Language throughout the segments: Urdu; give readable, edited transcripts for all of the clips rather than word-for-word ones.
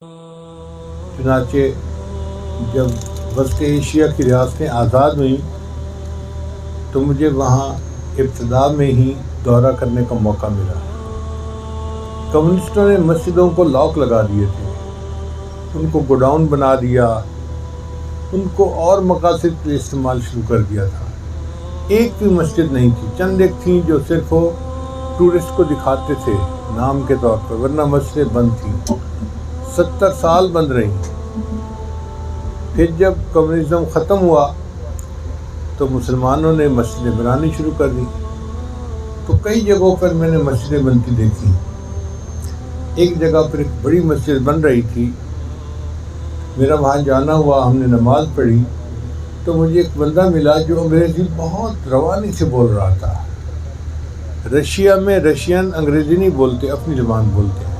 چنانچہ جب وسط ایشیا کی ریاستیں آزاد ہوئیں تو مجھے وہاں ابتدا میں ہی دورہ کرنے کا موقع ملا۔ کمیونسٹوں نے مسجدوں کو لاک لگا دیے تھے، ان کو گوڈاؤن بنا دیا، ان کو اور مقاصد کے لیے استعمال شروع کر دیا تھا۔ ایک بھی مسجد نہیں تھی، چند ایک تھیں جو صرف وہ ٹورسٹ کو دکھاتے تھے نام کے طور پر، ورنہ مسجدیں بند تھیں۔ 70 سال بند رہیں۔ پھر جب کمیونزم ختم ہوا تو مسلمانوں نے مسجدیں بنانی شروع کر دی، تو کئی جگہوں پر میں نے مسجدیں بنتی دیکھی۔ ایک جگہ پر ایک بڑی مسجد بن رہی تھی، میرا وہاں جانا ہوا، ہم نے نماز پڑھی تو مجھے ایک بندہ ملا جو انگریزی بہت روانی سے بول رہا تھا۔ رشیا میں رشین انگریزی نہیں بولتے، اپنی زبان بولتے ہیں۔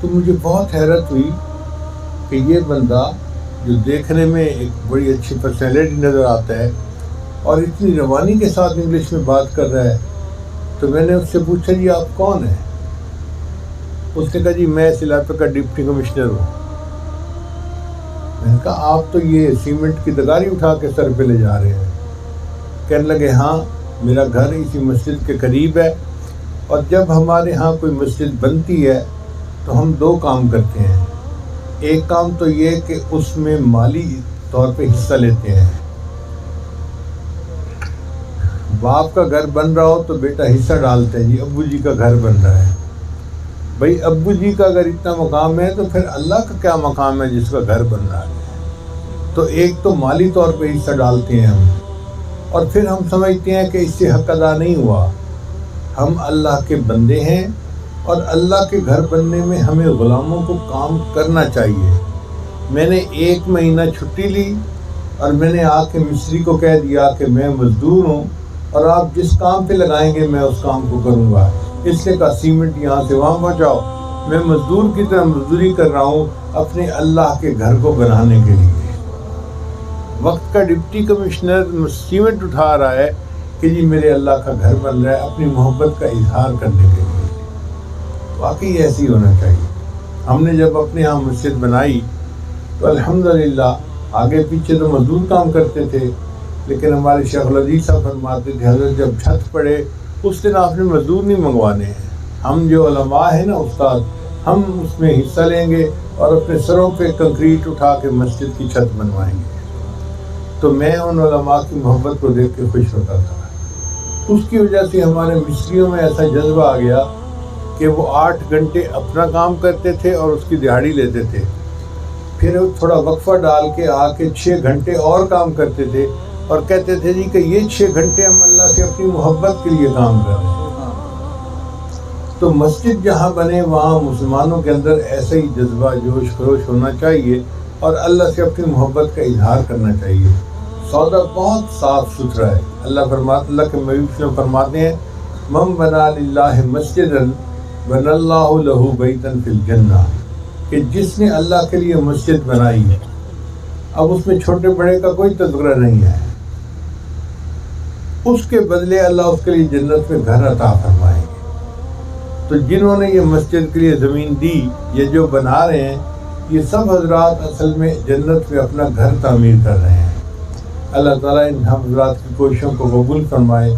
تو مجھے بہت حیرت ہوئی کہ یہ بندہ جو دیکھنے میں ایک بڑی اچھی پرسنالٹی نظر آتا ہے اور اتنی روانی کے ساتھ انگلش میں بات کر رہا ہے، تو میں نے اس سے پوچھا جی آپ کون ہیں؟ اس نے کہا جی میں اس علاقے کا ڈپٹی کمشنر ہوں۔ میں نے کہا آپ تو یہ سیمنٹ کی دگاری اٹھا کے سر پہ لے جا رہے ہیں۔ کہنے لگے ہاں میرا گھر اسی مسجد کے قریب ہے، اور جب ہمارے ہاں کوئی مسجد بنتی ہے تو ہم 2 کام کرتے ہیں۔ ایک کام تو یہ کہ اس میں مالی طور پہ حصہ لیتے ہیں۔ باپ کا گھر بن رہا ہو تو بیٹا حصہ ڈالتے ہیں، جی ابو جی کا گھر بن رہا ہے۔ بھائی ابو جی کا اگر اتنا مقام ہے تو پھر اللہ کا کیا مقام ہے جس کا گھر بن رہا ہے؟ تو ایک تو مالی طور پہ حصہ ڈالتے ہیں ہم، اور پھر ہم سمجھتے ہیں کہ اس سے حق ادا نہیں ہوا۔ ہم اللہ کے بندے ہیں اور اللہ کے گھر بننے میں ہمیں غلاموں کو کام کرنا چاہیے۔ میں نے 1 مہینہ چھٹی لی اور میں نے آ کے مستری کو کہہ دیا کہ میں مزدور ہوں اور آپ جس کام پہ لگائیں گے میں اس کام کو کروں گا۔ اس نے کہا سیمنٹ یہاں سے وہاں پہنچاؤ۔ میں مزدور کی طرح مزدوری کر رہا ہوں اپنے اللہ کے گھر کو بنانے کے لیے۔ وقت کا ڈپٹی کمشنر سیمنٹ اٹھا رہا ہے کہ جی میرے اللہ کا گھر بن رہا ہے، اپنی محبت کا اظہار کرنے کے لیے۔ واقعی ایسی ہونا چاہیے۔ ہم نے جب اپنے یہاں مسجد بنائی تو الحمدللہ آگے پیچھے تو مزدور کام کرتے تھے، لیکن ہمارے شیخ العزیز صاحب فرماتے تھے حضرت جب چھت پڑے اس دن آپ نے مزدور نہیں منگوانے ہیں، ہم جو علماء ہیں نا استاد، ہم اس میں حصہ لیں گے اور اپنے سروں پہ کنکریٹ اٹھا کے مسجد کی چھت بنوائیں گے۔ تو میں ان علماء کی محبت کو دیکھ کے خوش ہوتا تھا۔ اس کی وجہ سے ہمارے مستریوں میں ایسا جذبہ آ گیا کہ وہ 8 گھنٹے اپنا کام کرتے تھے اور اس کی دہاڑی لیتے تھے، پھر تھوڑا وقفہ ڈال کے آ کے 6 گھنٹے اور کام کرتے تھے اور کہتے تھے جی کہ یہ 6 گھنٹے ہم اللہ سے اپنی محبت کے لیے کام کر رہے ہیں۔ تو مسجد جہاں بنے وہاں مسلمانوں کے اندر ایسا ہی جذبہ جوش خروش ہونا چاہیے اور اللہ سے اپنی محبت کا اظہار کرنا چاہیے۔ سودا بہت صاف ستھرا ہے۔ اللہ کے نبی فرماتے ہیں من بنا للہ مسجدا بنى اللہ لہ بیتا فی الجنہ، کہ جس نے اللہ کے لیے مسجد بنائی ہے، اب اس میں چھوٹے بڑے کا کوئی تذکرہ نہیں ہے، اس کے بدلے اللہ اس کے لیے جنت میں گھر عطا فرمائیں گے۔ تو جنہوں نے یہ مسجد کے لیے زمین دی، یہ جو بنا رہے ہیں، یہ سب حضرات اصل میں جنت میں اپنا گھر تعمیر کر رہے ہیں۔ اللہ تعالیٰ ان حضرات کی کوششوں کو قبول فرمائے۔